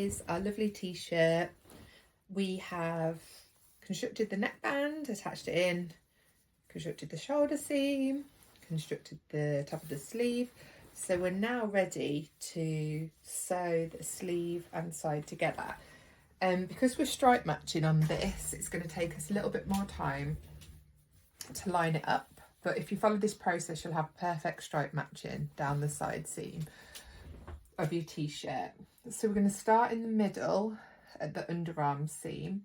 is our lovely t-shirt. We have constructed the neckband, attached it in, constructed the shoulder seam, constructed the top of the sleeve. So we're now ready to sew the sleeve and side together. Because we're stripe matching on this, it's going to take us a little bit more time to line it up. But if you follow this process, you'll have perfect stripe matching down the side seam of your t-shirt. So we're going to start in the middle at the underarm seam,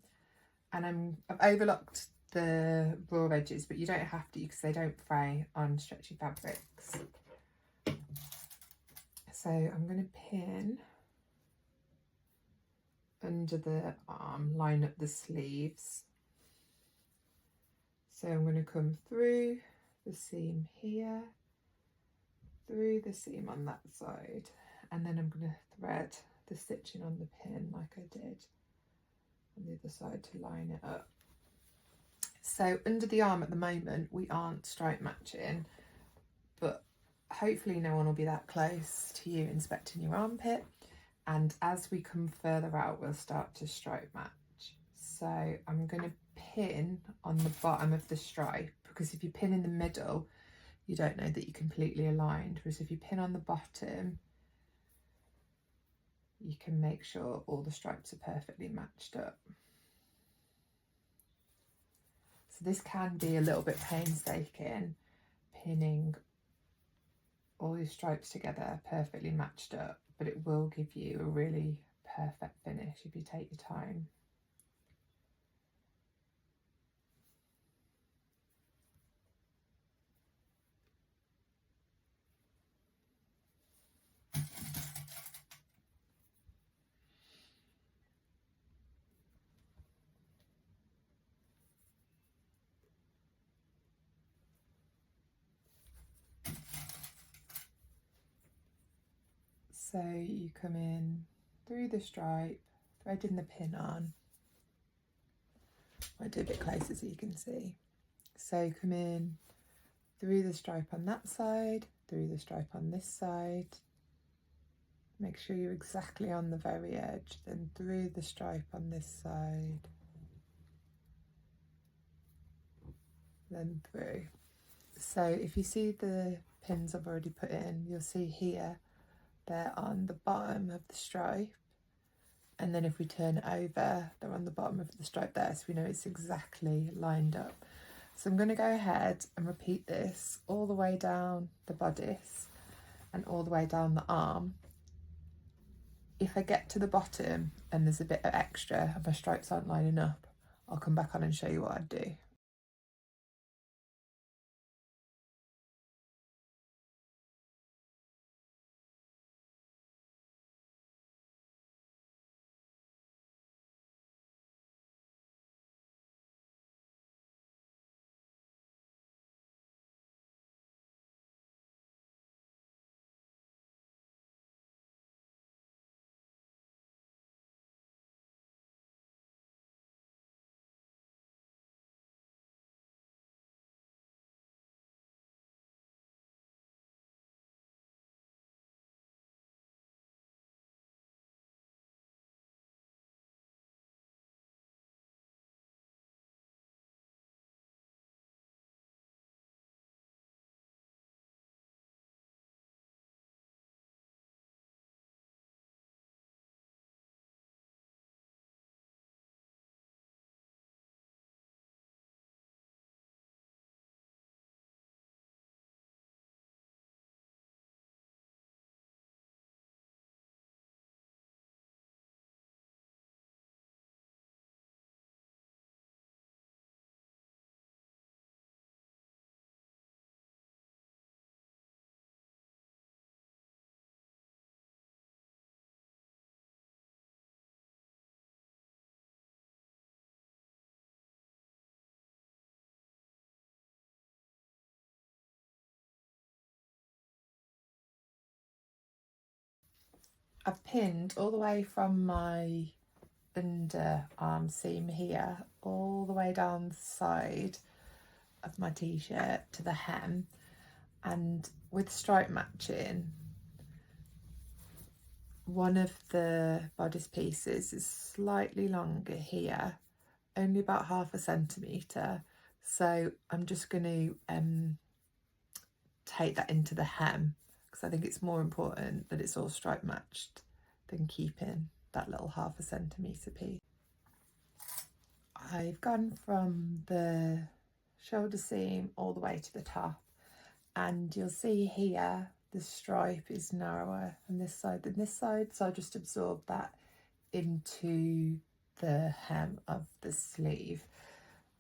and I've overlocked the raw edges, but you don't have to because they don't fray on stretchy fabrics. So I'm going to pin under the arm, line up the sleeves. So I'm going to come through the seam here, through the seam on that side, and then I'm going to thread the stitching on the pin like I did on the other side to line it up. So under the arm at the moment we aren't stripe matching, but hopefully no one will be that close to you inspecting your armpit, and as we come further out we'll start to stripe match. So I'm going to pin on the bottom of the stripe, because if you pin in the middle you don't know that you're completely aligned, whereas if you pin on the bottom you can make sure all the stripes are perfectly matched up. So this can be a little bit painstaking, pinning all your stripes together perfectly matched up, but it will give you a really perfect finish if you take your time. So you come in through the stripe, threading the pin on. I'll do a bit closer so you can see. So come in through the stripe on that side, through the stripe on this side. Make sure you're exactly on the very edge, then through the stripe on this side, then through. So if you see the pins I've already put in, you'll see here they're on the bottom of the stripe, and then if we turn it over they're on the bottom of the stripe there, so we know it's exactly lined up. So I'm going to go ahead and repeat this all the way down the bodice and all the way down the arm. If I get to the bottom and there's a bit of extra and my stripes aren't lining up, I'll come back on and show you what I'd do. I've pinned all the way from my underarm seam here all the way down the side of my t-shirt to the hem, and with stripe matching one of the bodice pieces is slightly longer here, only about 1/2 centimetre. So I'm just going to take that into the hem, because I think it's more important that it's all stripe matched than keeping that little 1/2 centimetre piece. I've gone from the shoulder seam all the way to the top, and you'll see here the stripe is narrower on this side than this side, so I'll just absorb that into the hem of the sleeve.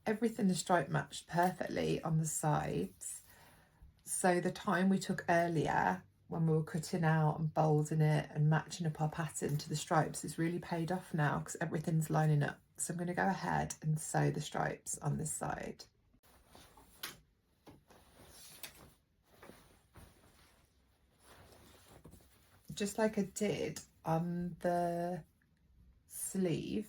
Everything is stripe matched perfectly on the sides, so the time we took earlier when we were cutting out and bolding it and matching up our pattern to the stripes is really paid off now, because everything's lining up. So I'm going to go ahead and sew the stripes on this side. Just like I did on the sleeve,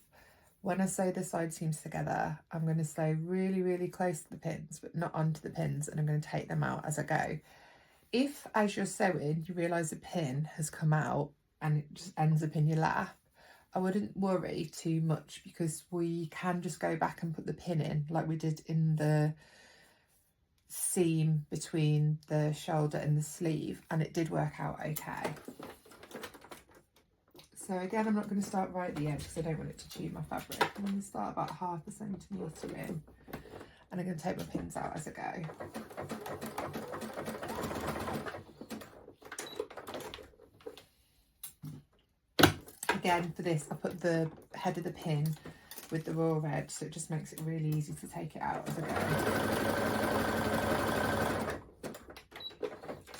when I sew the side seams together, I'm going to sew really close to the pins, but not onto the pins, and I'm going to take them out as I go. If, as you're sewing, you realise a pin has come out and it just ends up in your lap, I wouldn't worry too much, because we can just go back and put the pin in like we did in the seam between the shoulder and the sleeve, and it did work out okay. So again, I'm not going to start right at the edge because I don't want it to chew my fabric. I'm going to start about 1/2 centimetre in, and I'm going to take my pins out as I go. Again, for this, I put the head of the pin with the raw edge, so it just makes it really easy to take it out as I go.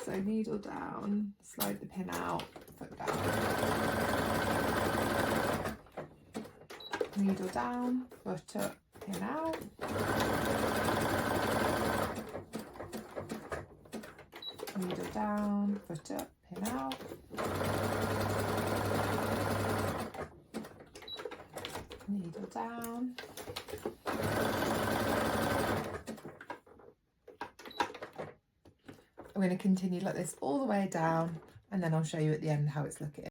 So needle down, slide the pin out, foot down. Needle down, foot up, pin out. Needle down, foot up, pin out. Needle down. I'm going to continue like this all the way down, and then I'll show you at the end how it's looking.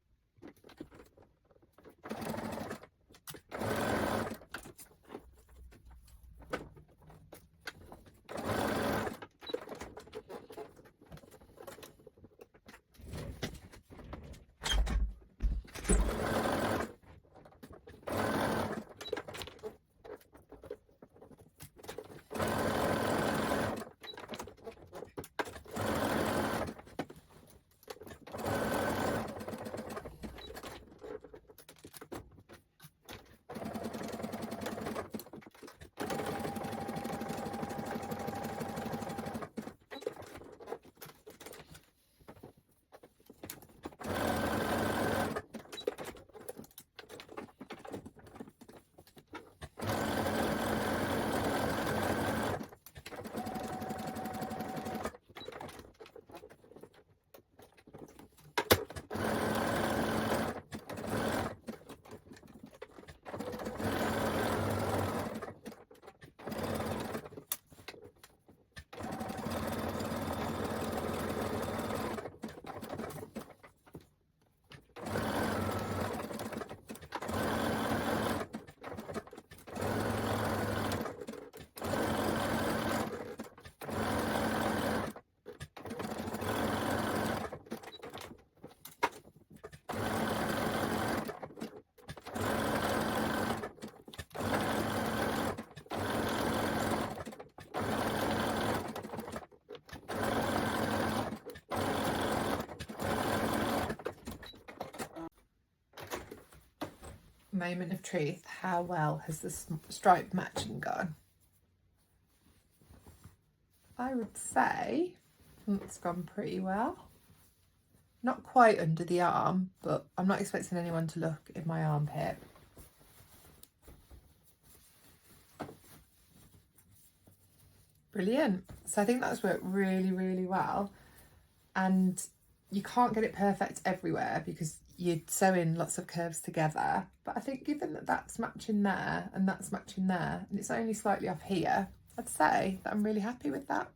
Moment of truth. How well has the stripe matching gone? I would say it's gone pretty well. Not quite under the arm, but I'm not expecting anyone to look in my armpit. Brilliant. So I think that's worked really well, and you can't get it perfect everywhere because you're sewing lots of curves together, but I think given that that's matching there and that's matching there and it's only slightly off here, I'd say that I'm really happy with that.